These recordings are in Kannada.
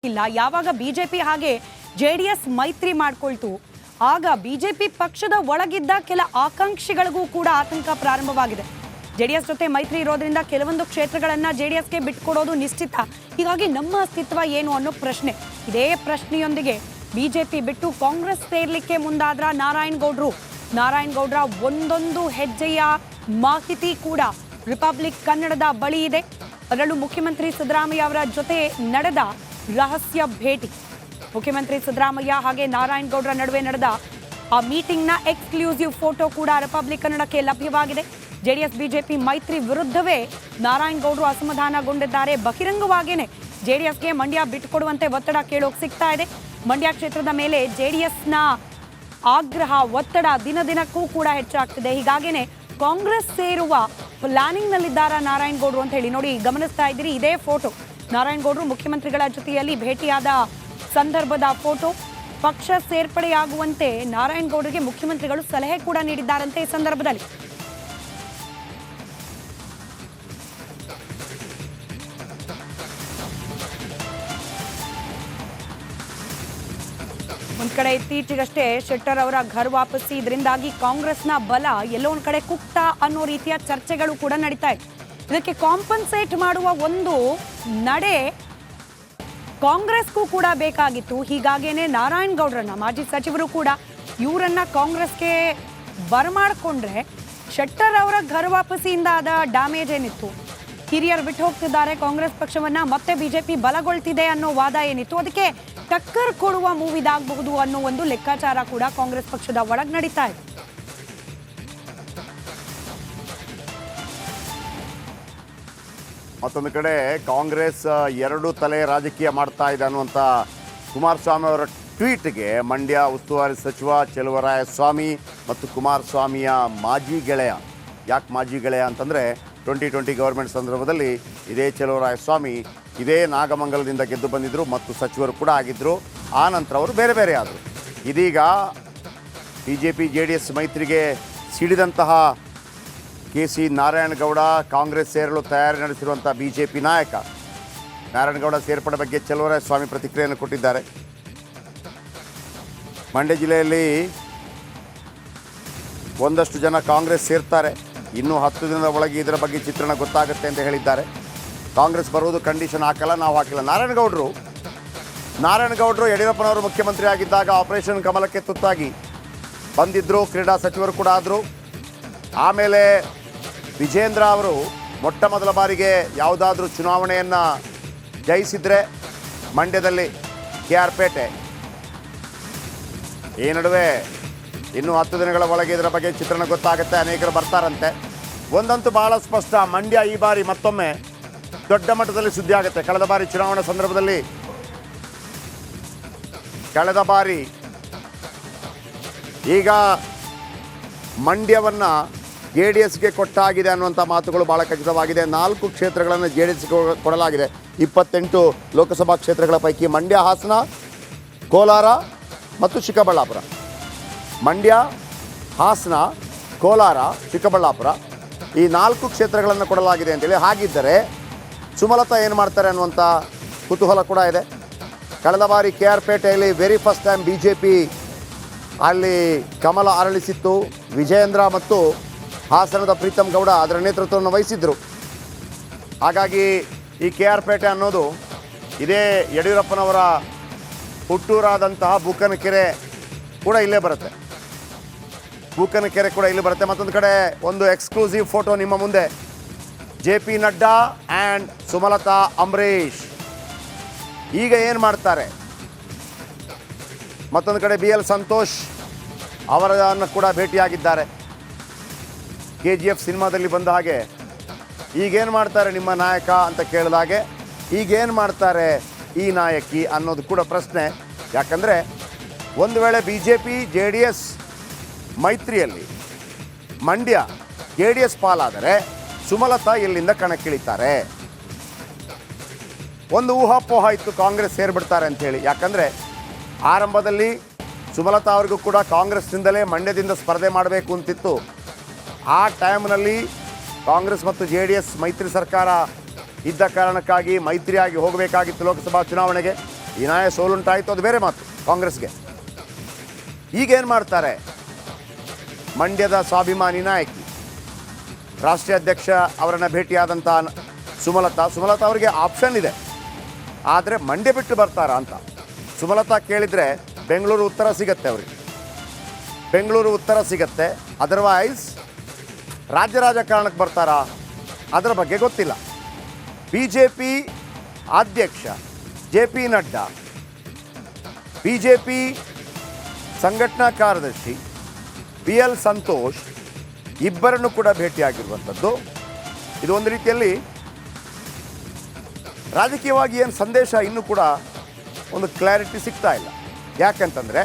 ಇಲ್ಲ. ಯಾವಾಗ ಬಿಜೆಪಿ ಹಾಗೆ ಜೆಡಿಎಸ್ ಮೈತ್ರಿ ಮಾಡ್ಕೊಳ್ತು ಆಗ ಬಿಜೆಪಿ ಪಕ್ಷದ ಒಳಗಿದ್ದ ಕೆಲ ಆಕಾಂಕ್ಷಿಗಳಿಗೂ ಕೂಡ ಆತಂಕ ಪ್ರಾರಂಭವಾಗಿದೆ. ಜೆಡಿಎಸ್ ಜೊತೆ ಮೈತ್ರಿ ಇರೋದ್ರಿಂದ ಕೆಲವೊಂದು ಕ್ಷೇತ್ರಗಳನ್ನ ಜೆಡಿಎಸ್ಗೆ ಬಿಟ್ಕೊಡೋದು ನಿಶ್ಚಿತ. ಹೀಗಾಗಿ ನಮ್ಮ ಅಸ್ತಿತ್ವ ಏನು ಅನ್ನೋ ಪ್ರಶ್ನೆ. ಇದೇ ಪ್ರಶ್ನೆಯೊಂದಿಗೆ ಬಿಜೆಪಿ ಬಿಟ್ಟು ಕಾಂಗ್ರೆಸ್ ಸೇರ್ಲಿಕ್ಕೆ ಮುಂದಾದ್ರ ನಾರಾಯಣಗೌಡ್ರ ಒಂದೊಂದು ಹೆಜ್ಜೆಯ ಮಾಹಿತಿ ಕೂಡ ರಿಪಬ್ಲಿಕ್ ಕನ್ನಡದ ಬಳಿ ಇದೆ. ಅದರಲ್ಲೂ ಮುಖ್ಯಮಂತ್ರಿ ಸಿದ್ದರಾಮಯ್ಯ ಅವರ ಜೊತೆ ನಡೆದ ರಹಸ್ಯ ಭೇಟಿ, ಮುಖ್ಯಮಂತ್ರಿ ಸಿದ್ದರಾಮಯ್ಯ ಹಾಗೆ ನಾರಾಯಣಗೌಡ್ರ ನಡುವೆ ನಡೆದ ಆ ಮೀಟಿಂಗ್ನ ಎಕ್ಸ್ಕ್ಲೂಸಿವ್ ಫೋಟೋ ಕೂಡ ರಿಪಬ್ಲಿಕ್ ಕನ್ನಡಕ್ಕೆ ಲಭ್ಯವಾಗಿದೆ. ಜೆಡಿಎಸ್ ಬಿಜೆಪಿ ಮೈತ್ರಿ ವಿರುದ್ಧವೇ ನಾರಾಯಣಗೌಡರು ಅಸಮಾಧಾನಗೊಂಡಿದ್ದಾರೆ. ಬಹಿರಂಗವಾಗಿಯೇ ಜೆಡಿಎಸ್ಗೆ ಮಂಡ್ಯ ಬಿಟ್ಟುಕೊಡುವಂತೆ ಒತ್ತಡ ಕೇಳೋಕೆ ಸಿಗ್ತಾ ಇದೆ. ಮಂಡ್ಯ ಕ್ಷೇತ್ರದ ಮೇಲೆ ಜೆಡಿಎಸ್ನ ಆಗ್ರಹ ಒತ್ತಡ ದಿನದಿನಕ್ಕೂ ಕೂಡ ಹೆಚ್ಚಾಗ್ತಿದೆ. ಹೀಗಾಗಿನೇ ಕಾಂಗ್ರೆಸ್ ಸೇರುವ ಪ್ಲಾನಿಂಗ್ ನಲ್ಲಿದ್ದಾರಾ ನಾರಾಯಣಗೌಡರು ಅಂತ ಹೇಳಿ ನೋಡಿ ಗಮನಿಸ್ತಾ ಇದ್ದೀರಿ. ಇದೇ ಫೋಟೋ ನಾರಾಯಣಗೌಡರು ಮುಖ್ಯಮಂತ್ರಿಗಳ ಜೊತೆಯಲ್ಲಿ ಭೇಟಿಯಾದ ಸಂದರ್ಭದ ಫೋಟೋ. ಪಕ್ಷ ಸೇರ್ಪಡೆಯಾಗುವಂತೆ ನಾರಾಯಣಗೌಡರಿಗೆ ಮುಖ್ಯಮಂತ್ರಿಗಳು ಸಲಹೆ ಕೂಡ ನೀಡಿದ್ದಾರಂತೆ. ಈ ಸಂದರ್ಭದಲ್ಲಿ ಒಂದ್ ಕಡೆ ಇತ್ತೀಚೆಗಷ್ಟೇ ಶೆಟ್ಟರ್ ಅವರ ಘರ್ ವಾಪಸಿ, ಇದರಿಂದಾಗಿ ಕಾಂಗ್ರೆಸ್ನ ಬಲ ಎಲ್ಲೋ ಒಂದ್ ಕಡೆ ಕುಕ್ತ ಅನ್ನೋ ರೀತಿಯ ಚರ್ಚೆಗಳು ಕೂಡ ನಡೀತಾ ಇದೆ. ಇದಕ್ಕೆ ಕಾಂಪನ್ಸೇಟ್ ಮಾಡುವ ಒಂದು ನಡೆ ಕಾಂಗ್ರೆಸ್ಗೂ ಕೂಡ ಬೇಕಾಗಿತ್ತು. ಹೀಗಾಗೇನೆ ನಾರಾಯಣಗೌಡರನ್ನ, ಮಾಜಿ ಸಚಿವರು ಕೂಡ ಇವರನ್ನ ಕಾಂಗ್ರೆಸ್ಗೆ ಬರಮಾಡ್ಕೊಂಡ್ರೆ ಶೆಟ್ಟರ್ ಅವರ ಘರ್ ವಾಪಸಿಯಿಂದ ಆದ ಡ್ಯಾಮೇಜ್ ಏನಿತ್ತು, ಹಿರಿಯರು ಬಿಟ್ಟು ಹೋಗ್ತಿದ್ದಾರೆ, ಕಾಂಗ್ರೆಸ್ ಪಕ್ಷವನ್ನ ಮತ್ತೆ ಬಿಜೆಪಿ ಬಲಗೊಳ್ತಿದೆ ಅನ್ನೋ ವಾದ ಏನಿತ್ತು, ಅದಕ್ಕೆ ಟಕ್ಕರ್ ಕೊಡುವ ಮೂವ್ ಇದಾಗಬಹುದು ಅನ್ನೋ ಒಂದು ಲೆಕ್ಕಾಚಾರ ಕೂಡ ಕಾಂಗ್ರೆಸ್ ಪಕ್ಷದ ಒಳಗೆ ನಡೀತಾ ಇದೆ. ಮತ್ತೊಂದು ಕಡೆ ಕಾಂಗ್ರೆಸ್ ಎರಡು ತಲೆ ರಾಜಕೀಯ ಮಾಡ್ತಾ ಇದೆ ಅನ್ನುವಂಥ ಕುಮಾರಸ್ವಾಮಿ ಅವರ ಟ್ವೀಟ್ಗೆ ಮಂಡ್ಯ ಉಸ್ತುವಾರಿ ಸಚಿವ ಚೆಲುವರಾಯಸ್ವಾಮಿ ಮತ್ತು ಕುಮಾರಸ್ವಾಮಿಯ ಮಾಜಿ ಗೆಳೆಯ, ಯಾಕೆ ಮಾಜಿ ಗೆಳೆಯ ಅಂತಂದರೆ 2020 ಗವರ್ಮೆಂಟ್ ಸಂದರ್ಭದಲ್ಲಿ ಇದೇ ಚೆಲುವರಾಯಸ್ವಾಮಿ ಇದೇ ನಾಗಮಂಗಲದಿಂದ ಗೆದ್ದು ಬಂದಿದ್ದರು ಮತ್ತು ಸಚಿವರು ಕೂಡ ಆಗಿದ್ದರು. ಆ ನಂತರ ಅವರು ಬೇರೆ ಬೇರೆ ಆದರು. ಇದೀಗ BJP JDS ಮೈತ್ರಿಗೆ ಸಿಡಿದಂತಹ KC Narayanagowda Congress ಸೇರಲು ತಯಾರಿ ನಡೆಸಿರುವಂಥ BJP ನಾಯಕ ನಾರಾಯಣಗೌಡ ಸೇರ್ಪಡೆ ಬಗ್ಗೆ ಚೆಲುವರಾಯಸ್ವಾಮಿ ಪ್ರತಿಕ್ರಿಯೆಯನ್ನು ಕೊಟ್ಟಿದ್ದಾರೆ. ಮಂಡ್ಯ ಜಿಲ್ಲೆಯಲ್ಲಿ ಒಂದಷ್ಟು ಜನ ಕಾಂಗ್ರೆಸ್ ಸೇರ್ತಾರೆ, ಇನ್ನೂ 10 ದಿನದ ಒಳಗೆ ಇದರ ಬಗ್ಗೆ ಚಿತ್ರಣ ಗೊತ್ತಾಗುತ್ತೆ ಅಂತ ಹೇಳಿದ್ದಾರೆ. ಕಾಂಗ್ರೆಸ್ ಬರುವುದು ಕಂಡೀಷನ್ ಹಾಕಲ್ಲ, ನಾವು ಹಾಕಿಲ್ಲ. ನಾರಾಯಣಗೌಡರು ಯಡಿಯೂರಪ್ಪನವರು ಮುಖ್ಯಮಂತ್ರಿ ಆಗಿದ್ದಾಗ ಆಪರೇಷನ್ ಕಮಲಕ್ಕೆ ತುತ್ತಾಗಿ ಬಂದಿದ್ದರು, ಕ್ರೀಡಾ ಸಚಿವರು ಕೂಡ ಆದರು. ಆಮೇಲೆ ವಿಜೇಂದ್ರ ಅವರು ಮೊಟ್ಟ ಮೊದಲ ಬಾರಿಗೆ ಯಾವುದಾದ್ರೂ ಚುನಾವಣೆಯನ್ನು ಜಯಿಸಿದರೆ ಮಂಡ್ಯದಲ್ಲಿ KR ಪೇಟೆ. ಈ ನಡುವೆ ಇನ್ನೂ 10 ದಿನಗಳ ಒಳಗೆ ಇದರ ಬಗ್ಗೆ ಚಿತ್ರಣ ಗೊತ್ತಾಗುತ್ತೆ, ಅನೇಕರು ಬರ್ತಾರಂತೆ. ಒಂದಂತೂ ಬಹಳ ಸ್ಪಷ್ಟ, ಮಂಡ್ಯ ಈ ಬಾರಿ ಮತ್ತೊಮ್ಮೆ ದೊಡ್ಡ ಮಟ್ಟದಲ್ಲಿ ಸುದ್ದಿ ಆಗುತ್ತೆ. ಕಳೆದ ಬಾರಿ ಚುನಾವಣಾ ಸಂದರ್ಭದಲ್ಲಿ ಈಗ ಮಂಡ್ಯವನ್ನು JDSಗೆ ಕೊಟ್ಟಾಗಿದೆ ಅನ್ನುವಂಥ ಮಾತುಗಳು ಭಾಳ ಖಚಿತವಾಗಿದೆ. 4 ಕ್ಷೇತ್ರಗಳನ್ನು JDSಗೆ ಕೊಡಲಾಗಿದೆ. 28 ಲೋಕಸಭಾ ಕ್ಷೇತ್ರಗಳ ಪೈಕಿ ಮಂಡ್ಯ, ಹಾಸನ, ಕೋಲಾರ ಮತ್ತು ಚಿಕ್ಕಬಳ್ಳಾಪುರ. ಮಂಡ್ಯ, ಹಾಸನ, ಕೋಲಾರ, ಚಿಕ್ಕಬಳ್ಳಾಪುರ ಈ 4 ಕ್ಷೇತ್ರಗಳನ್ನು ಕೊಡಲಾಗಿದೆ ಅಂತೇಳಿ. ಹಾಗಿದ್ದರೆ ಸುಮಲತಾ ಏನು ಮಾಡ್ತಾರೆ ಅನ್ನುವಂಥ ಕುತೂಹಲ ಕೂಡ ಇದೆ. ಕಳೆದ ಬಾರಿ KR ಪೇಟೆಯಲ್ಲಿ ವೆರಿ ಫಸ್ಟ್ ಟೈಮ್ BJP ಅಲ್ಲಿ ಕಮಲ ಅರಳಿಸಿತ್ತು. ವಿಜಯೇಂದ್ರ ಮತ್ತು ಹಾಸನದ ಪ್ರೀತಮ್ ಗೌಡ ಅದರ ನೇತೃತ್ವವನ್ನು ವಹಿಸಿದ್ರು. ಹಾಗಾಗಿ ಈ KR ಪೇಟೆ ಅನ್ನೋದು ಇದೇ ಯಡಿಯೂರಪ್ಪನವರ ಹುಟ್ಟೂರಾದಂತಹ ಬೂಕನಕೆರೆ ಕೂಡ ಇಲ್ಲೇ ಬರುತ್ತೆ. ಮತ್ತೊಂದು ಕಡೆ ಒಂದು ಎಕ್ಸ್ಕ್ಲೂಸಿವ್ ಫೋಟೋ ನಿಮ್ಮ ಮುಂದೆ. JP ನಡ್ಡಾ ಆ್ಯಂಡ್ ಸುಮಲತಾ ಅಂಬರೀಶ್ ಈಗ ಏನು ಮಾಡ್ತಾರೆ? ಮತ್ತೊಂದು ಕಡೆ BL ಸಂತೋಷ್ ಅವರನ್ನು ಕೂಡ ಭೇಟಿಯಾಗಿದ್ದಾರೆ. KGF ಸಿನಿಮಾದಲ್ಲಿ ಬಂದ ಹಾಗೆ ಈಗೇನು ಮಾಡ್ತಾರೆ ನಿಮ್ಮ ನಾಯಕ ಅಂತ ಕೇಳಿದಾಗೆ ಈಗೇನು ಮಾಡ್ತಾರೆ ಈ ನಾಯಕಿ ಅನ್ನೋದು ಕೂಡ ಪ್ರಶ್ನೆ. ಯಾಕಂದರೆ ಒಂದು ವೇಳೆ BJP JDS ಮೈತ್ರಿಯಲ್ಲಿ Mandya JDS ಪಾಲಾದರೆ Sumalatha ಎಲ್ಲಿಂದ ಕಣಕ್ಕಿಳಿತಾರೆ? ಒಂದು ಊಹಾಪೋಹ ಇತ್ತು ಕಾಂಗ್ರೆಸ್ ಸೇರಿಬಿಡ್ತಾರೆ ಅಂಥೇಳಿ. ಯಾಕಂದರೆ ಆರಂಭದಲ್ಲಿ ಸುಮಲತಾ ಅವ್ರಿಗೂ ಕೂಡ ಕಾಂಗ್ರೆಸ್ನಿಂದಲೇ ಮಂಡ್ಯದಿಂದ ಸ್ಪರ್ಧೆ ಮಾಡಬೇಕು ಅಂತಿತ್ತು. ಆ ಟೈಮ್ನಲ್ಲಿ ಕಾಂಗ್ರೆಸ್ ಮತ್ತು JDS ಮೈತ್ರಿ ಸರ್ಕಾರ ಇದ್ದ ಕಾರಣಕ್ಕಾಗಿ ಮೈತ್ರಿಯಾಗಿ ಹೋಗಬೇಕಾಗಿತ್ತು ಲೋಕಸಭಾ ಚುನಾವಣೆಗೆ. ಹೀನಾಯ ಸೋಲುಂಟಾಯಿತು, ಅದು ಬೇರೆ ಮಾತು ಕಾಂಗ್ರೆಸ್ಗೆ. ಈಗೇನು ಮಾಡ್ತಾರೆ? ಮಂಡ್ಯದ ಸ್ವಾಭಿಮಾನಿ ನಾಯಕಿ, ರಾಷ್ಟ್ರೀಯ ಅಧ್ಯಕ್ಷ ಅವರನ್ನು ಭೇಟಿಯಾದಂಥ ಸುಮಲತಾ ಅವರಿಗೆ ಆಪ್ಷನ್ ಇದೆ, ಆದರೆ ಮಂಡ್ಯ ಬಿಟ್ಟು ಬರ್ತಾರಾ ಅಂತ ಸುಮಲತಾ ಕೇಳಿದರೆ ಬೆಂಗಳೂರು ಉತ್ತರ ಸಿಗತ್ತೆ ಅವರಿಗೆ, ಬೆಂಗಳೂರು ಉತ್ತರ ಸಿಗತ್ತೆ. ಅದರ್ವೈಸ್ ರಾಜ್ಯ ರಾಜಕಾರಣಕ್ಕೆ ಬರ್ತಾರಾ ಅದರ ಬಗ್ಗೆ ಗೊತ್ತಿಲ್ಲ. ಬಿ ಜೆ ಪಿ ಅಧ್ಯಕ್ಷ JP Nadda, B J P ಸಂಘಟನಾ ಕಾರ್ಯದರ್ಶಿ BL ಸಂತೋಷ್ ಇಬ್ಬರನ್ನು ಕೂಡ ಭೇಟಿಯಾಗಿರುವಂಥದ್ದು. ಇದು ಒಂದು ರೀತಿಯಲ್ಲಿ ರಾಜಕೀಯವಾಗಿ ಏನು ಸಂದೇಶ ಇನ್ನೂ ಕೂಡ ಒಂದು ಕ್ಲಾರಿಟಿ ಸಿಗ್ತಾ ಇಲ್ಲ. ಯಾಕಂತಂದರೆ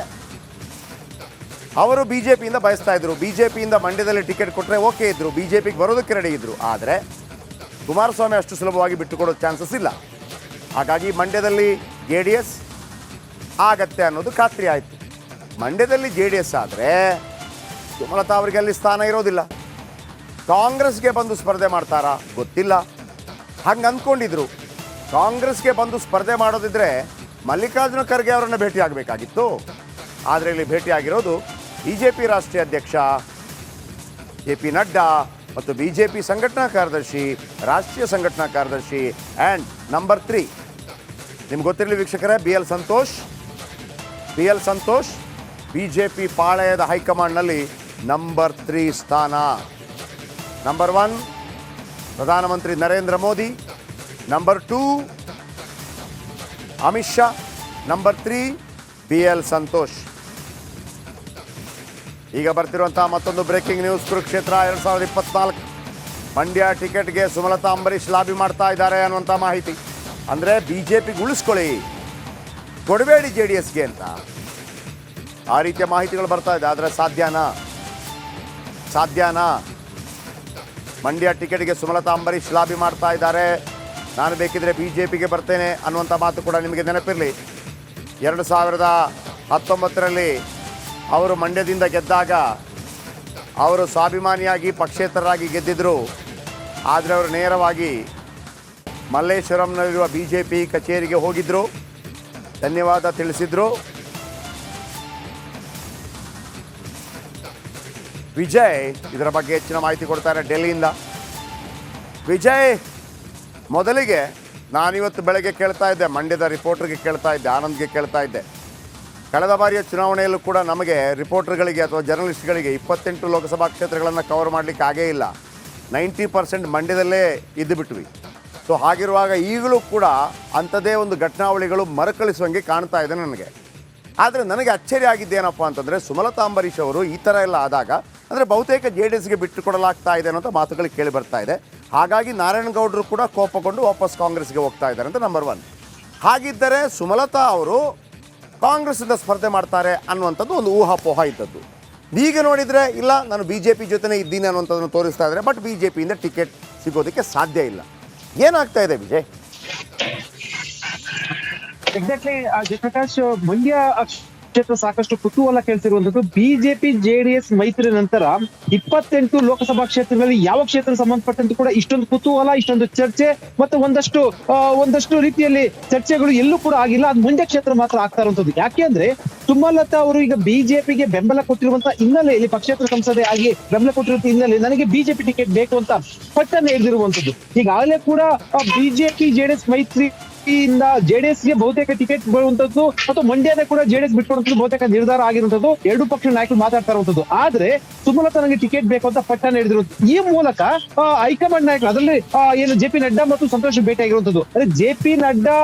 ಅವರು BJPಯಿಂದ ಬಯಸ್ತಾ ಇದ್ದರು, BJPಯಿಂದ ಮಂಡ್ಯದಲ್ಲಿ ಟಿಕೆಟ್ ಕೊಟ್ಟರೆ ಓಕೆ ಇದ್ದರು, BJPಗೆ ಬರೋದಕ್ಕೆ ರೆಡಿ ಇದ್ದರು. ಆದರೆ ಕುಮಾರಸ್ವಾಮಿ ಅಷ್ಟು ಸುಲಭವಾಗಿ ಬಿಟ್ಟುಕೊಡೋ ಚಾನ್ಸಸ್ ಇಲ್ಲ. ಹಾಗಾಗಿ ಮಂಡ್ಯದಲ್ಲಿ JDS ಆಗತ್ತೆ ಅನ್ನೋದು ಖಾತ್ರಿ ಆಯಿತು. ಮಂಡ್ಯದಲ್ಲಿ JDS ಆದರೆ ಸುಮಲತಾ ಅವರಿಗೆ ಅಲ್ಲಿ ಸ್ಥಾನ ಇರೋದಿಲ್ಲ. ಕಾಂಗ್ರೆಸ್ಗೆ ಬಂದು ಸ್ಪರ್ಧೆ ಮಾಡ್ತಾರಾ ಗೊತ್ತಿಲ್ಲ. ಹಂಗೆ ಅಂದ್ಕೊಂಡಿದ್ರು. ಕಾಂಗ್ರೆಸ್ಗೆ ಬಂದು ಸ್ಪರ್ಧೆ ಮಾಡೋದಿದ್ರೆ ಮಲ್ಲಿಕಾರ್ಜುನ ಖರ್ಗೆ ಅವರನ್ನು ಭೇಟಿಯಾಗಬೇಕಾಗಿತ್ತು. ಆದರೆ ಇಲ್ಲಿ ಭೇಟಿಯಾಗಿರೋದು BJP ರಾಷ್ಟ್ರೀಯ ಅಧ್ಯಕ್ಷ JP ನಡ್ಡಾ ಮತ್ತು BJP ಸಂಘಟನಾ ಕಾರ್ಯದರ್ಶಿ, ರಾಷ್ಟ್ರೀಯ ಸಂಘಟನಾ ಕಾರ್ಯದರ್ಶಿ ಆ್ಯಂಡ್ ನಂಬರ್ 3 ನಿಮ್ಗೆ ಗೊತ್ತಿರಲಿ ವೀಕ್ಷಕರೇ, BL ಸಂತೋಷ್ BJP ಪಾಳೆಯದ ಹೈಕಮಾಂಡ್ನಲ್ಲಿ ನಂಬರ್ 3 ಸ್ಥಾನ. ನಂಬರ್ 1 ಪ್ರಧಾನಮಂತ್ರಿ Narendra Modi, number 2 Amit Shah, number 3 BL Santosh. ಈಗ ಬರ್ತಿರುವಂತಹ ಮತ್ತೊಂದು ಬ್ರೇಕಿಂಗ್ ನ್ಯೂಸ್. ಕುರುಕ್ಷೇತ್ರ 2024 ಮಂಡ್ಯ ಟಿಕೆಟ್ಗೆ ಸುಮಲತಾ ಅಂಬರೀಶ್ ಲಾಬಿ ಮಾಡ್ತಾ ಇದ್ದಾರೆ ಅನ್ನುವಂಥ ಮಾಹಿತಿ. ಅಂದರೆ BJPಗೆ ಉಳಿಸ್ಕೊಳ್ಳಿ, ಕೊಡಬೇಡಿ JDSಗೆ ಅಂತ ಆ ರೀತಿಯ ಮಾಹಿತಿಗಳು ಬರ್ತಾ ಇದೆ. ಆದರೆ ಸಾಧ್ಯನಾ? ಮಂಡ್ಯ ಟಿಕೆಟ್ಗೆ ಸುಮಲತಾ ಅಂಬರೀಶ್ ಲಾಬಿ ಮಾಡ್ತಾ ಇದ್ದಾರೆ, ನಾನು ಬೇಕಿದ್ರೆ BJPಗೆ ಬರ್ತೇನೆ ಅನ್ನುವಂಥ ಮಾತು ಕೂಡ ನಿಮಗೆ ನೆನಪಿರಲಿ. 2019ರಲ್ಲಿ ಅವರು ಮಂಡ್ಯದಿಂದ ಗೆದ್ದಾಗ ಅವರು ಸ್ವಾಭಿಮಾನಿಯಾಗಿ ಪಕ್ಷೇತರರಾಗಿ ಗೆದ್ದಿದ್ದರು. ಆದರೆ ಅವರು ನೇರವಾಗಿ ಮಲ್ಲೇಶ್ವರಂನಲ್ಲಿರುವ BJP ಕಚೇರಿಗೆ ಹೋಗಿದ್ದರು, ಧನ್ಯವಾದ ತಿಳಿಸಿದರು. ವಿಜಯ್ ಇದರ ಬಗ್ಗೆ ಹೆಚ್ಚಿನ ಮಾಹಿತಿ ಕೊಡ್ತಾರೆ ಡೆಲ್ಲಿಯಿಂದ. ವಿಜಯ್, ಮೊದಲಿಗೆ ನಾನಿವತ್ತು ಬೆಳಗ್ಗೆ ಕೇಳ್ತಾ ಇದ್ದೆ, ಮಂಡ್ಯದ ರಿಪೋರ್ಟರ್ಗೆ ಕೇಳ್ತಾ ಇದ್ದೆ, ಆನಂದ್ಗೆ ಕೇಳ್ತಾ ಇದ್ದೆ. ಕಳೆದ ಬಾರಿಯ ಚುನಾವಣೆಯಲ್ಲೂ ಕೂಡ ನಮಗೆ ರಿಪೋರ್ಟರ್ಗಳಿಗೆ ಅಥವಾ ಜರ್ನಲಿಸ್ಟ್ಗಳಿಗೆ 28 ಲೋಕಸಭಾ ಕ್ಷೇತ್ರಗಳನ್ನು ಕವರ್ ಮಾಡಲಿಕ್ಕೆ ಆಗೇ ಇಲ್ಲ. 90% ಮಂಡ್ಯದಲ್ಲೇ ಇದ್ದು ಬಿಟ್ವಿ. ಸೊ ಹಾಗಿರುವಾಗ ಈಗಲೂ ಕೂಡ ಅಂಥದ್ದೇ ಒಂದು ಘಟನಾವಳಿಗಳು ಮರುಕಳಿಸುವಂಗೆ ಕಾಣ್ತಾ ಇದೆ ನನಗೆ. ಆದರೆ ನನಗೆ ಅಚ್ಚರಿ ಆಗಿದ್ದೇನಪ್ಪ ಅಂತಂದರೆ, ಸುಮಲತಾ ಅಂಬರೀಶ್ ಅವರು ಈ ಥರ ಎಲ್ಲ ಆದಾಗ ಅಂದರೆ ಬಹುತೇಕ JDSಗೆ ಬಿಟ್ಟು ಕೊಡಲಾಗ್ತಾ ಇದೆ ಅನ್ನೋಂಥ ಮಾತುಗಳು ಕೇಳಿ ಬರ್ತಾ ಇದೆ. ಹಾಗಾಗಿ ನಾರಾಯಣಗೌಡರು ಕೂಡ ಕೋಪಗೊಂಡು ವಾಪಸ್ ಕಾಂಗ್ರೆಸ್ಗೆ ಹೋಗ್ತಾ ಇದ್ದಾರೆ ಅಂತ ನಂಬರ್ 1. ಹಾಗಿದ್ದರೆ ಸುಮಲತಾ ಅವರು ಕಾಂಗ್ರೆಸ್ಸಿಂದ ಸ್ಪರ್ಧೆ ಮಾಡ್ತಾರೆ ಅನ್ನುವಂಥದ್ದು ಒಂದು ಊಹಾಪೋಹ ಇದ್ದದ್ದು. ಈಗ ನೋಡಿದರೆ ಇಲ್ಲ, ನಾನು BJP ಜೊತೆನೇ ಇದ್ದೀನಿ ಅನ್ನುವಂಥದ್ದನ್ನು ತೋರಿಸ್ತಾ ಇದ್ದಾರೆ. ಬಟ್ BJPಯಿಂದ ಟಿಕೆಟ್ ಸಿಗೋದಕ್ಕೆ ಸಾಧ್ಯ ಇಲ್ಲ. ಏನಾಗ್ತಾ ಇದೆ ವಿಜಯ್? ಎಕ್ಸಾಕ್ಟ್ಲಿ ಜಯಪ್ರಕಾಶ್, ಮಂಡ್ಯ ಕ್ಷೇತ್ರ ಸಾಕಷ್ಟು ಕುತೂಹಲ ಕೇಳ್ತಿರುವಂತದ್ದು. BJP JDS ಮೈತ್ರಿ ನಂತರ 28 ಲೋಕಸಭಾ ಕ್ಷೇತ್ರಗಳಲ್ಲಿ ಯಾವ ಕ್ಷೇತ್ರ ಸಂಬಂಧಪಟ್ಟಂತೆ ಕೂಡ ಇಷ್ಟೊಂದು ಕುತೂಹಲ, ಇಷ್ಟೊಂದು ಚರ್ಚೆ ಮತ್ತು ಒಂದಷ್ಟು ರೀತಿಯಲ್ಲಿ ಚರ್ಚೆಗಳು ಎಲ್ಲೂ ಕೂಡ ಆಗಿಲ್ಲ. ಅದು ಮಂಡ್ಯ ಕ್ಷೇತ್ರ ಮಾತ್ರ ಆಗ್ತಾ ಇರುವಂತದ್ದು. ಯಾಕೆ ಅಂದ್ರೆ ಸುಮಲತಾ ಅವರು ಈಗ BJPಗೆ ಬೆಂಬಲ ಕೊಟ್ಟಿರುವಂತಹ ಹಿನ್ನೆಲೆಯಲ್ಲಿ, ಪಕ್ಷೇತರ ಸಂಸದೆ ಆಗಿ ಬೆಂಬಲ ಕೊಟ್ಟಿರುವಂತ ಹಿನ್ನೆಲೆ ನನಗೆ BJP ಟಿಕೆಟ್ ಬೇಕು ಅಂತ ಪಟ್ಟನ್ನು ಹಿಡಿದಿರುವಂತದ್ದು. ಈಗಾಗಲೇ ಕೂಡ BJP JDS ಮೈತ್ರಿ ಇಂದ JDSಗೆ ಬಹುತೇಕ ಟಿಕೆಟ್ ಬರುವಂತದ್ದು ಮತ್ತು ಮಂಡ್ಯದ ಕೂಡ JDS ಬಿಟ್ಟುಕೊಡುವಂತದ್ದು ಬಹುತೇಕ ನಿರ್ಧಾರ ಆಗಿರುವಂತದ್ದು. ಎರಡು ಪಕ್ಷದ ನಾಯಕರು ಮಾತಾಡ್ತಾ ಇರುವಂತದ್ದು. ಆದ್ರೆ ಸುಮಲತಾ ನನಗೆ ಟಿಕೆಟ್ ಬೇಕು ಅಂತ ಪಟ್ಟನ್ನು ಹಿಡಿದಿರುವಂತದ್ದು. ಈ ಮೂಲಕ ಹೈಕಮಾಂಡ್ ನಾಯಕರು, ಅದರಲ್ಲಿ ಏನು JP ನಡ್ಡಾ ಮತ್ತು ಸಂತೋಷ್ ಭೇಟಿ ಆಗಿರುವಂತದ್ದು. ಅಂದ್ರೆ JP ನಡ್ಡಾ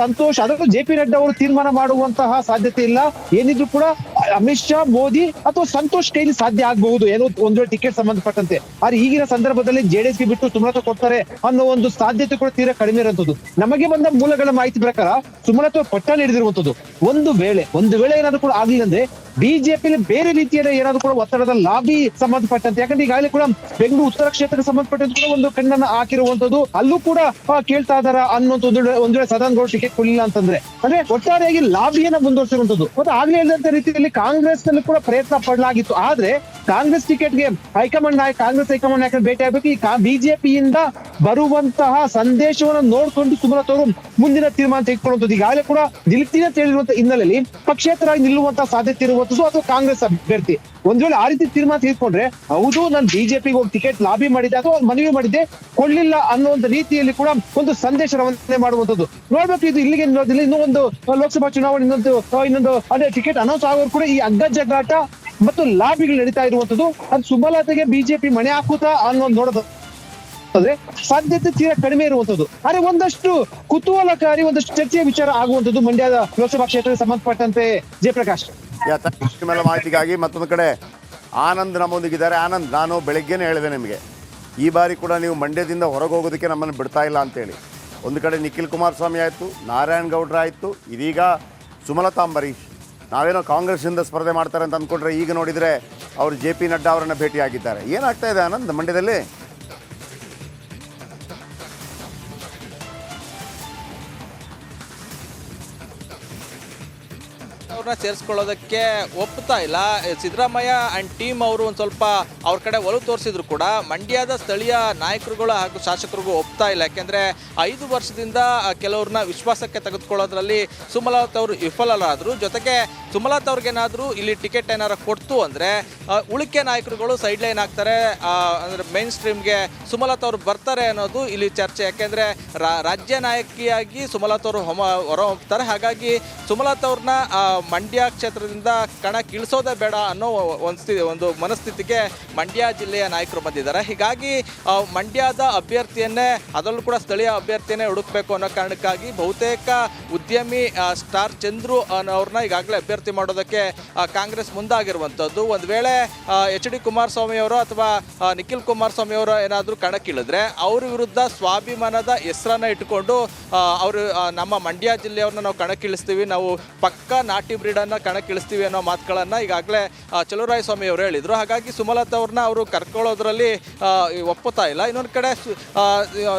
ಸಂತೋಷ್, ಅದರಲ್ಲೂ JP ನಡ್ಡಾ ಅವರು ತೀರ್ಮಾನ ಮಾಡುವಂತಹ ಸಾಧ್ಯತೆ ಇಲ್ಲ. ಏನಿದ್ರು ಕೂಡ ಅಮಿತ್ ಶಾ, ಮೋದಿ ಅಥವಾ ಸಂತೋಷ್ ಕೈಲಿ ಸಾಧ್ಯ ಆಗಬಹುದು ಏನೋ ಒಂದ್ ವೇಳೆ ಟಿಕೆಟ್ ಸಂಬಂಧಪಟ್ಟಂತೆ. ಆದ್ರೆ ಈಗಿನ ಸಂದರ್ಭದಲ್ಲಿ JDSಗೆ ಬಿಟ್ಟು ಸುಮಲತಾ ಕೊಡ್ತಾರೆ ಅನ್ನೋ ಒಂದು ಸಾಧ್ಯತೆ ಕೂಡ ತೀರಾ ಕಡಿಮೆ ಇರುವಂತದ್ದು. ನಮಗೆ ಬಂದ ಮೂಲಗಳ ಮಾಹಿತಿ ಪ್ರಕಾರ ಸುಮಲತಾ ಪಟ್ಟನ್ನು ಹಿಡಿದಿರುವಂತದ್ದು. ಒಂದು ವೇಳೆ ಏನಾದ್ರು ಕೂಡ ಆಗ್ಲಿಲ್ಲ ಅಂದ್ರೆ BJP ಬೇರೆ ರೀತಿಯ ಏನಾದ್ರು ಕೂಡ ಒತ್ತಡದ ಲಾಬಿ ಸಂಬಂಧಪಟ್ಟಂತೆ, ಯಾಕಂದ್ರೆ ಈಗಾಗಲೇ ಕೂಡ ಬೆಂಗಳೂರು ಉತ್ತರ ಕ್ಷೇತ್ರಕ್ಕೆ ಸಂಬಂಧಪಟ್ಟಂತೆ ಕೂಡ ಒಂದು ಕಣ್ಣನ್ನ ಹಾಕಿರುವಂತದ್ದು. ಅಲ್ಲೂ ಕೂಡ ಕೇಳ್ತಾ ಇದಾರ ಅನ್ನೋದು. ಒಂದ್ ವೇಳೆ ಸದಾನಂದ ಗೌಡ ಟಿಕೆಟ್ ಕೊಡಲಿಲ್ಲ ಅಂತಂದ್ರೆ ಅಂದ್ರೆ ಒಟ್ಟಾರೆಯಾಗಿ ಲಾಬಿಯನ್ನ ಮುಂದುವರಿಸಿರುವಂತದ್ದು. ಮತ್ತೆ ಆಗ್ಲೇ ಹೇಳಿದಂತ ರೀತಿಯಲ್ಲಿ ಕಾಂಗ್ರೆಸ್ ನಲ್ಲಿ ಕೂಡ ಪ್ರಯತ್ನ ಪಡಲಾಗಿತ್ತು. ಆದ್ರೆ ಕಾಂಗ್ರೆಸ್ ಟಿಕೆಟ್ಗೆ ಕಾಂಗ್ರೆಸ್ ಹೈಕಮಾಂಡ್ ನಾಯಕರು ಭೇಟಿ ಆಗ್ಬೇಕು. ಈ ಬಿಜೆಪಿಯಿಂದ ಬರುವಂತಹ ಸಂದೇಶವನ್ನು ನೋಡ್ಕೊಂಡು ಸುಮಲತಾ ಅವರು ಮುಂದಿನ ತೀರ್ಮಾನ ತೆಗೆದುಕೊಳ್ಳುವಂಥದ್ದು. ಈಗಾಗಲೇ ಕೂಡ ನಿಲ್ತೀನಿ ಅಂತ ಹೇಳಿರುವಂತಹ ಹಿನ್ನೆಲೆಯಲ್ಲಿ ಪಕ್ಷೇತರಾಗಿ ನಿಲ್ಲುವಂತಹ ಸಾಧ್ಯತೆ ಇರುವಂತದ್ದು ಅಥವಾ ಕಾಂಗ್ರೆಸ್ ಅಭ್ಯರ್ಥಿ ಒಂದ್ ವೇಳೆ ಆ ರೀತಿ ತೀರ್ಮಾನ ತೆಗೆದುಕೊಂಡ್ರೆ ಹೌದು ನಾನು ಬಿಜೆಪಿಗೆ ಹೋಗಿ ಟಿಕೆಟ್ ಲಾಬಿ ಮಾಡಿದ್ದೆ ಅಥವಾ ಮನವಿ ಮಾಡಿದ್ದೆ ಕೊಡ್ಲಿಲ್ಲ ಅನ್ನೋ ಒಂದು ರೀತಿಯಲ್ಲಿ ಕೂಡ ಒಂದು ಸಂದೇಶ ರವಾನೆ ಮಾಡುವಂತದ್ದು. ನೋಡ್ಬೇಕು ಇದು ಇಲ್ಲಿಗೆ ನಿಲ್ಲೋದಿಲ್ಲ. ಇನ್ನೂ ಒಂದು ಲೋಕಸಭಾ ಚುನಾವಣೆ ಇನ್ನೊಂದು ಅದೇ ಟಿಕೆಟ್ ಅನೌನ್ಸ್ ಆಗೋರು ಕೂಡ ಈ ಅಗ್ಗ ಜಗ್ಗಾಟ ಮತ್ತು ಲಾಬಿಗಳು ನಡೀತಾ ಇರುವಂತದ್ದು. ಅದು ಸುಮಲತಾಗೆ ಬಿಜೆಪಿ ಮಣೆ ಹಾಕುತ್ತಾ ಅನ್ನೋದು ನೋಡೋದು ಸಾಧ್ಯತೆ ತೀರಾ ಕಡಿಮೆ ಇರುವಂತದ್ದು. ಆದ್ರೆ ಒಂದಷ್ಟು ಕುತೂಹಲಕಾರಿ ಒಂದಷ್ಟು ಚರ್ಚೆಯ ವಿಚಾರ ಆಗುವಂತದ್ದು ಮಂಡ್ಯದ ಲೋಕಸಭಾ ಕ್ಷೇತ್ರಕ್ಕೆ ಸಂಬಂಧಪಟ್ಟಂತೆ. ಜಯಪ್ರಕಾಶ್ ಮೇಲೆ ಮಾಹಿತಿಗಾಗಿ ಮತ್ತೊಂದು ಕಡೆ ಆನಂದ್ ನಮ್ಮೊಂದಿಗಿದ್ದಾರೆ. ಆನಂದ್, ನಾನು ಬೆಳಗ್ಗೆನೇ ಹೇಳಿದೆ ನಿಮಗೆ, ಈ ಬಾರಿ ಕೂಡ ನೀವು ಮಂಡ್ಯದಿಂದ ಹೊರಗೆ ಹೋಗೋದಕ್ಕೆ ನಮ್ಮನ್ನು ಬಿಡ್ತಾ ಇಲ್ಲ ಅಂತೇಳಿ. ಒಂದು ಕಡೆ ನಿಖಿಲ್ ಕುಮಾರಸ್ವಾಮಿ ಆಯಿತು, ನಾರಾಯಣ್ ಗೌಡ್ರ ಆಯಿತು, ಇದೀಗ ಸುಮಲತಾ ಅಂಬರೀಶ್. ನಾವೇನೋ ಕಾಂಗ್ರೆಸ್ಸಿಂದ ಸ್ಪರ್ಧೆ ಮಾಡ್ತಾರೆ ಅಂತ ಅಂದ್ಕೊಂಡ್ರೆ ಈಗ ನೋಡಿದರೆ ಅವರು JP ನಡ್ಡಾ ಅವರನ್ನು ಭೇಟಿಯಾಗಿದ್ದಾರೆ. ಏನಾಗ್ತಾ ಇದೆ ಆನಂದ್ ಮಂಡ್ಯದಲ್ಲಿ? ಅವ್ರನ್ನ ಸೇರಿಸ್ಕೊಳ್ಳೋದಕ್ಕೆ ಒಪ್ತಾ ಇಲ್ಲ. ಸಿದ್ದರಾಮಯ್ಯ ಆ್ಯಂಡ್ ಟೀಮ್ ಅವರು ಒಂದು ಸ್ವಲ್ಪ ಅವ್ರ ಕಡೆ ಒಲವು ತೋರಿಸಿದ್ರು ಕೂಡ ಮಂಡ್ಯದ ಸ್ಥಳೀಯ ನಾಯಕರುಗಳು ಹಾಗೂ ಶಾಸಕರಿಗೂ ಒಪ್ತಾ ಇಲ್ಲ. ಯಾಕೆಂದರೆ 5 ವರ್ಷದಿಂದ ಕೆಲವ್ರನ್ನ ವಿಶ್ವಾಸಕ್ಕೆ ತೆಗೆದುಕೊಳ್ಳೋದ್ರಲ್ಲಿ ಸುಮಲತಾ ಅವರು ವಿಫಲರಾದರು. ಜೊತೆಗೆ ಸುಮಲತಾ ಅವ್ರಿಗೇನಾದರೂ ಇಲ್ಲಿ ಟಿಕೆಟ್ ಏನಾರು ಕೊಡ್ತು ಅಂದರೆ ಉಳಿಕೆ ನಾಯಕರುಗಳು ಸೈಡ್ ಲೈನ್ ಆಗ್ತಾರೆ, ಅಂದರೆ ಮೇನ್ ಸ್ಟ್ರೀಮ್ಗೆ ಸುಮಲತಾ ಅವರು ಬರ್ತಾರೆ ಅನ್ನೋದು ಇಲ್ಲಿ ಚರ್ಚೆ. ಯಾಕೆಂದರೆ ರಾಜ್ಯ ನಾಯಕಿಯಾಗಿ ಸುಮಲತಾ ಅವರು ಹೊರ ಹೋಗ್ತಾರೆ. ಹಾಗಾಗಿ ಸುಮಲತಾ ಅವ್ರನ್ನ ಮಂಡ್ಯ ಕ್ಷೇತ್ರದಿಂದ ಕಣಕ್ಕಿಳಿಸೋದೇ ಬೇಡ ಅನ್ನೋ ಒಂದು ಮನಸ್ಥಿತಿಗೆ ಮಂಡ್ಯ ಜಿಲ್ಲೆಯ ನಾಯಕರು ಬಂದಿದ್ದಾರೆ. ಹೀಗಾಗಿ ಮಂಡ್ಯದ ಅಭ್ಯರ್ಥಿಯನ್ನೇ, ಅದರಲ್ಲೂ ಕೂಡ ಸ್ಥಳೀಯ ಅಭ್ಯರ್ಥಿಯನ್ನೇ ಹುಡುಕಬೇಕು ಅನ್ನೋ ಕಾರಣಕ್ಕಾಗಿ ಬಹುತೇಕ ಉದ್ಯಮಿ ಸ್ಟಾರ್ ಚಂದ್ರು ಅವ್ರನ್ನ ಈಗಾಗಲೇ ಅಭ್ಯರ್ಥಿ ಮಾಡೋದಕ್ಕೆ ಕಾಂಗ್ರೆಸ್ ಮುಂದಾಗಿರುವಂಥದ್ದು. ಒಂದು ವೇಳೆ HD ಕುಮಾರಸ್ವಾಮಿ ಅವರು ಅಥವಾ ನಿಖಿಲ್ ಕುಮಾರಸ್ವಾಮಿ ಅವರು ಏನಾದರೂ ಕಣಕ್ಕಿಳಿದ್ರೆ ಅವ್ರ ವಿರುದ್ಧ ಸ್ವಾಭಿಮಾನದ ಹೆಸರನ್ನ ಇಟ್ಟುಕೊಂಡು ಅವರು ನಮ್ಮ ಮಂಡ್ಯ ಜಿಲ್ಲೆಯವ್ರನ್ನ ನಾವು ಕಣಕ್ಕಿಳಿಸ್ತೀವಿ, ನಾವು ಪಕ್ಕ ನಾಟಿ ಬ್ರೀಡನ್ನು ಕಣಕ್ಕಿಳಿಸ್ತೀವಿ ಅನ್ನೋ ಮಾತುಗಳನ್ನು ಈಗಾಗಲೇ ಚಲುವರಾಯಸ್ವಾಮಿ ಅವರು ಹೇಳಿದರು. ಹಾಗಾಗಿ ಸುಮಲತಾ ಅವ್ರನ್ನ ಅವರು ಕರ್ಕೊಳ್ಳೋದ್ರಲ್ಲಿ ಒಪ್ಪುತ್ತಾ ಇಲ್ಲ. ಇನ್ನೊಂದು ಕಡೆ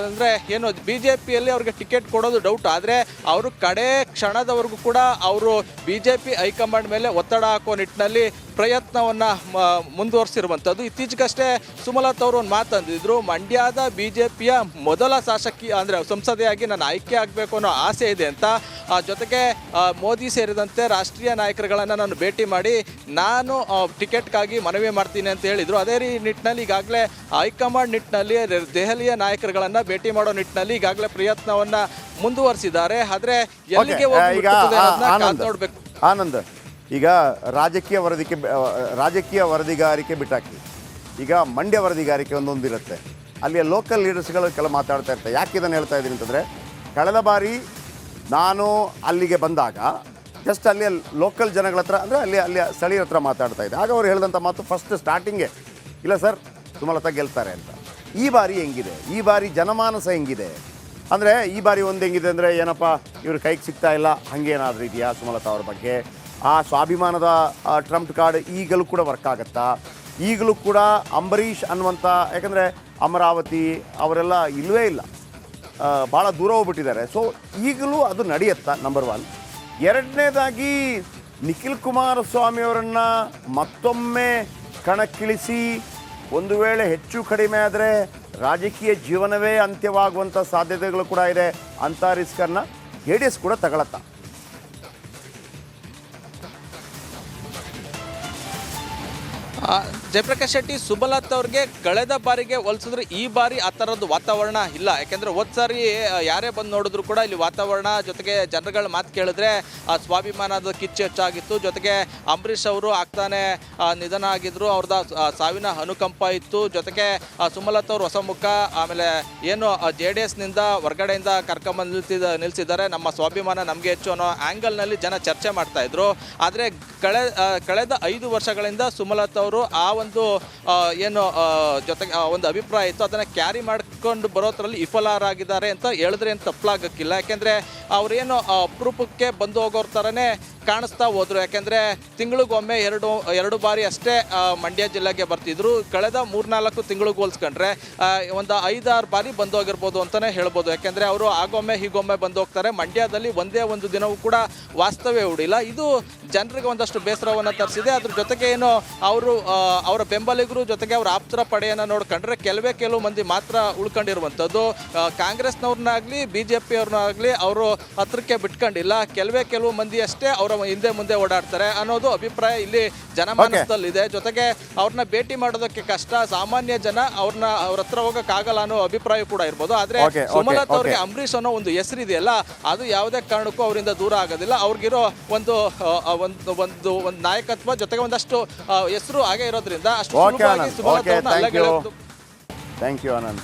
ಅಂದರೆ ಏನು BJPಯಲ್ಲಿ ಅವ್ರಿಗೆ ಟಿಕೆಟ್ ಕೊಡೋದು ಡೌಟ್. ಆದರೆ ಅವರು ಕಡೆ ಕ್ಷಣದವರೆಗೂ ಕೂಡ ಅವರು BJP ಹೈಕಮಾಂಡ್ ಮೇಲೆ ಒತ್ತಡ ಹಾಕೋ ನಿಟ್ಟಿನಲ್ಲಿ ಪ್ರಯತ್ನವನ್ನು ಮುಂದುವರಿಸಿರುವಂಥದ್ದು. ಇತ್ತೀಚೆಗಷ್ಟೇ ಸುಮಲತಾ ಅವರು ಒಂದು ಮಾತಂದಿದ್ರು, ಮಂಡ್ಯದ BJPಯ ಮೊದಲ ಶಾಸಕಿ ಅಂದರೆ ಸಂಸದೆಯಾಗಿ ನಾನು ಆಯ್ಕೆ ಆಗಬೇಕು ಅನ್ನೋ ಆಸೆ ಇದೆ ಅಂತ. ಜೊತೆಗೆ ಮೋದಿ ಸೇರಿದಂತೆ ರಾಷ್ಟ್ರೀಯ ನಾಯಕರುಗಳನ್ನು ನಾನು ಭೇಟಿ ಮಾಡಿ ನಾನು ಟಿಕೆಟ್ಗಾಗಿ ಮನವಿ ಮಾಡ್ತೀನಿ ಅಂತ ಹೇಳಿದರು. ಅದೇ ನಿಟ್ಟಿನಲ್ಲಿ ಈಗಾಗಲೇ ಹೈಕಮಾಂಡ್ ನಿಟ್ಟಿನಲ್ಲಿ ದೆಹಲಿಯ ನಾಯಕರುಗಳನ್ನು ಭೇಟಿ ಮಾಡೋ ನಿಟ್ಟಿನಲ್ಲಿ ಈಗಾಗಲೇ ಪ್ರಯತ್ನವನ್ನು ಮುಂದುವರಿಸಿದ್ದಾರೆ. ಆದರೆ ಎಲ್ಲಿಗೆ ನೋಡಬೇಕು. ಆನಂದ್, ಈಗ ರಾಜಕೀಯ ವರದಿಗಾರಿಕೆ ಬಿಟ್ಟಾಕಿ, ಈಗ ಮಂಡ್ಯ ವರದಿಗಾರಿಕೆ ಒಂದೊಂದಿರುತ್ತೆ. ಅಲ್ಲಿಯ ಲೋಕಲ್ ಲೀಡರ್ಸ್ಗಳು ಕೆಲ ಮಾತಾಡ್ತಾ ಇರ್ತಾರೆ. ಯಾಕೆ ಇದನ್ನು ಹೇಳ್ತಾ ಇದ್ದೀನಿ ಅಂತಂದರೆ, ಕಳೆದ ಬಾರಿ ನಾನು ಅಲ್ಲಿಗೆ ಬಂದಾಗ ಜಸ್ಟ್ ಅಲ್ಲಿಯ ಲೋಕಲ್ ಜನಗಳ ಹತ್ರ, ಅಂದರೆ ಅಲ್ಲಿಯ ಸ್ಥಳೀಯರ ಹತ್ರ ಮಾತಾಡ್ತಾ ಇದ್ದೆ. ಆಗ ಅವ್ರು ಹೇಳಿದಂಥ ಮಾತು ಫಸ್ಟ್ ಸ್ಟಾರ್ಟಿಂಗೇ, ಇಲ್ಲ ಸರ್ ಸುಮಲತಾ ಗೆಲ್ತಾರೆ ಅಂತ. ಈ ಬಾರಿ ಹೆಂಗಿದೆ, ಈ ಬಾರಿ ಜನಮಾನಸ ಹೆಂಗಿದೆ ಅಂದರೆ, ಈ ಬಾರಿ ಒಂದು ಹೆಂಗಿದೆ ಅಂದರೆ, ಏನಪ್ಪ ಇವ್ರ ಕೈಗೆ ಸಿಗ್ತಾ ಇಲ್ಲ, ಹಾಗೇನಾದರೂ ಇದೆಯಾ ಸುಮಲತಾ ಅವ್ರ ಬಗ್ಗೆ? ಆ ಸ್ವಾಭಿಮಾನದ ಟ್ರಂಪ್ ಕಾರ್ಡ್ ಈಗಲೂ ಕೂಡ ವರ್ಕ್ ಆಗುತ್ತಾ? ಈಗಲೂ ಕೂಡ ಅಂಬರೀಷ್ ಅನ್ನುವಂಥ, ಯಾಕಂದರೆ ಅಮರಾವತಿ ಅವರೆಲ್ಲ ಇಲ್ಲವೇ ಇಲ್ಲ, ಭಾಳ ದೂರ ಹೋಗ್ಬಿಟ್ಟಿದ್ದಾರೆ. ಸೊ ಈಗಲೂ ಅದು ನಡೆಯುತ್ತಾ? ನಂಬರ್ 1. ಎರಡನೇದಾಗಿ ನಿಖಿಲ್ ಕುಮಾರಸ್ವಾಮಿ ಅವರನ್ನು ಮತ್ತೊಮ್ಮೆ ಕಣಕ್ಕಿಳಿಸಿ ಒಂದು ವೇಳೆ ಹೆಚ್ಚು ಕಡಿಮೆ ಆದರೆ ರಾಜಕೀಯ ಜೀವನವೇ ಅಂತ್ಯವಾಗುವಂಥ ಸಾಧ್ಯತೆಗಳು ಕೂಡ ಇದೆ. ಅಂಥ ರಿಸ್ಕನ್ನು JDS ಕೂಡ ತಗೊಳತ್ತಾ? ಜಯಪ್ರಕಾಶ್ ಶೆಟ್ಟಿ, ಸುಮಲತಾ ಅವ್ರಿಗೆ ಕಳೆದ ಬಾರಿಗೆ ಹೋಲಿಸಿದ್ರೆ ಈ ಬಾರಿ ಆ ಥರದ್ದು ವಾತಾವರಣ ಇಲ್ಲ. ಯಾಕೆಂದರೆ ಹೋದ ಸಾರಿ ಯಾರೇ ಬಂದು ನೋಡಿದ್ರು ಕೂಡ ಇಲ್ಲಿ ವಾತಾವರಣ, ಜೊತೆಗೆ ಜನಗಳ ಮಾತು ಕೇಳಿದ್ರೆ ಸ್ವಾಭಿಮಾನದ ಕಿಚ್ಚು ಹೆಚ್ಚಾಗಿತ್ತು. ಜೊತೆಗೆ ಅಂಬರೀಷ್ ಅವರು ಆಗ್ತಾನೆ ನಿಧನ ಆಗಿದ್ರು, ಅವ್ರದ್ದು ಸಾವಿನ ಅನುಕಂಪ ಇತ್ತು. ಜೊತೆಗೆ ಸುಮಲತಾ ಅವರು ಹೊಸ ಮುಖ, ಆಮೇಲೆ ಏನು JDSನಿಂದ ಹೊರಗಡೆಯಿಂದ ಕರ್ಕೊಂಬಂದು ನಿಲ್ಲಿಸಿದ್ದಾರೆ, ನಮ್ಮ ಸ್ವಾಭಿಮಾನ ನಮಗೆ ಹೆಚ್ಚು ಅನ್ನೋ ಆ್ಯಂಗಲ್ನಲ್ಲಿ ಜನ ಚರ್ಚೆ ಮಾಡ್ತಾಯಿದ್ರು. ಆದರೆ ಕಳೆದ 5 ವರ್ಷಗಳಿಂದ ಸುಮಲತಾ ಅವರು ಆ ಒಂದು ಏನು ಜೊತೆಗೆ ಒಂದು ಅಭಿಪ್ರಾಯ ಇತ್ತು, ಅದನ್ನು ಕ್ಯಾರಿ ಮಾಡ್ಕೊಂಡು ಬರೋದ್ರಲ್ಲಿ ವಿಫಲರಾಗಿದ್ದಾರೆ ಅಂತ ಹೇಳಿದ್ರೆ ಏನು ತಪ್ಪಲಾಗಕ್ಕಿಲ್ಲ. ಯಾಕೆಂದರೆ ಅವರೇನು ಅಪರೂಪಕ್ಕೆ ಬಂದು ಹೋಗೋರ ಥರನೇ ಕಾಣಿಸ್ತಾ ಹೋದ್ರು. ಯಾಕೆಂದ್ರೆ ತಿಂಗಳಿಗೊಮ್ಮೆ ಎರಡು ಬಾರಿ ಅಷ್ಟೇ ಮಂಡ್ಯ ಜಿಲ್ಲೆಗೆ ಬರ್ತಿದ್ರು. ಕಳೆದ 3-4 ತಿಂಗಳಿಗೆ ಹೋಲ್ಸ್ಕೊಂಡ್ರೆ ಒಂದು 5-6 ಬಾರಿ ಬಂದೋಗಿರ್ಬೋದು ಅಂತಾನೆ ಹೇಳ್ಬೋದು. ಯಾಕೆಂದ್ರೆ ಅವರು ಆಗೊಮ್ಮೆ ಹೀಗೊಮ್ಮೆ ಬಂದೋಗ್ತಾರೆ. ಮಂಡ್ಯದಲ್ಲಿ ಒಂದೇ ಒಂದು ದಿನವೂ ಕೂಡ ವಾಸ್ತವ್ಯ ಹೂಡಿಲ್ಲ. ಇದು ಜನರಿಗೆ ಒಂದಷ್ಟು ಬೇಸರವನ್ನು ತರಿಸಿದೆ. ಅದ್ರ ಜೊತೆಗೆ ಏನು ಅವರ ಬೆಂಬಲಿಗರು ಜೊತೆಗೆ ಅವರ ಆಪ್ತರ ಪಡೆಯನ್ನು ನೋಡ್ಕೊಂಡ್ರೆ ಕೆಲವು ಮಂದಿ ಮಾತ್ರ ಉಳ್ಕೊಂಡಿರುವಂಥದ್ದು. ಕಾಂಗ್ರೆಸ್ನವ್ರನ್ನಾಗ್ಲಿ BJP ಅವ್ರನ್ನಾಗ್ಲಿ ಅವರು ಹತ್ರಕ್ಕೆ ಬಿಟ್ಕೊಂಡಿಲ್ಲ. ಕೆಲವು ಮಂದಿ ಅಷ್ಟೇ ಅವರ ಹಿಂದೆ ಮುಂದೆ ಓಡಾಡ್ತಾರೆ ಅನ್ನೋದು ಅಭಿಪ್ರಾಯ ಇಲ್ಲಿ ಜನಮಾನಸದಲ್ಲಿದೆ. ಜೊತೆಗೆ ಅವ್ರನ್ನ ಭೇಟಿ ಮಾಡೋದಕ್ಕೆ ಕಷ್ಟ, ಸಾಮಾನ್ಯ ಜನ ಅವ್ರ ಹತ್ರ ಹೋಗಕ್ಕಾಗಲ್ಲ ಅನ್ನೋ ಅಭಿಪ್ರಾಯ ಕೂಡ ಇರ್ಬೋದು. ಆದ್ರೆ ಸುಮಲತಾ ಅವ್ರಿಗೆ ಅಂಬರೀಷ್ ಅನ್ನೋ ಒಂದು ಹೆಸರಿದೆಯಲ್ಲ, ಅದು ಯಾವುದೇ ಕಾರಣಕ್ಕೂ ಅವರಿಂದ ದೂರ ಆಗೋದಿಲ್ಲ. ಅವ್ರಿಗಿರೋ ಒಂದು ನಾಯಕತ್ವ ಜೊತೆಗೆ ಒಂದಷ್ಟು ಹೆಸರು ಹಾಗೆ ಇರೋದ್ರಿಂದ ಅಷ್ಟು ಸುಲಭವಾಗಿ ಸುಮಲತಾ ಅವ್ರನ್ನ ಅಲ್ಲಗೆಳೆಯೋದು. Thank you Anand.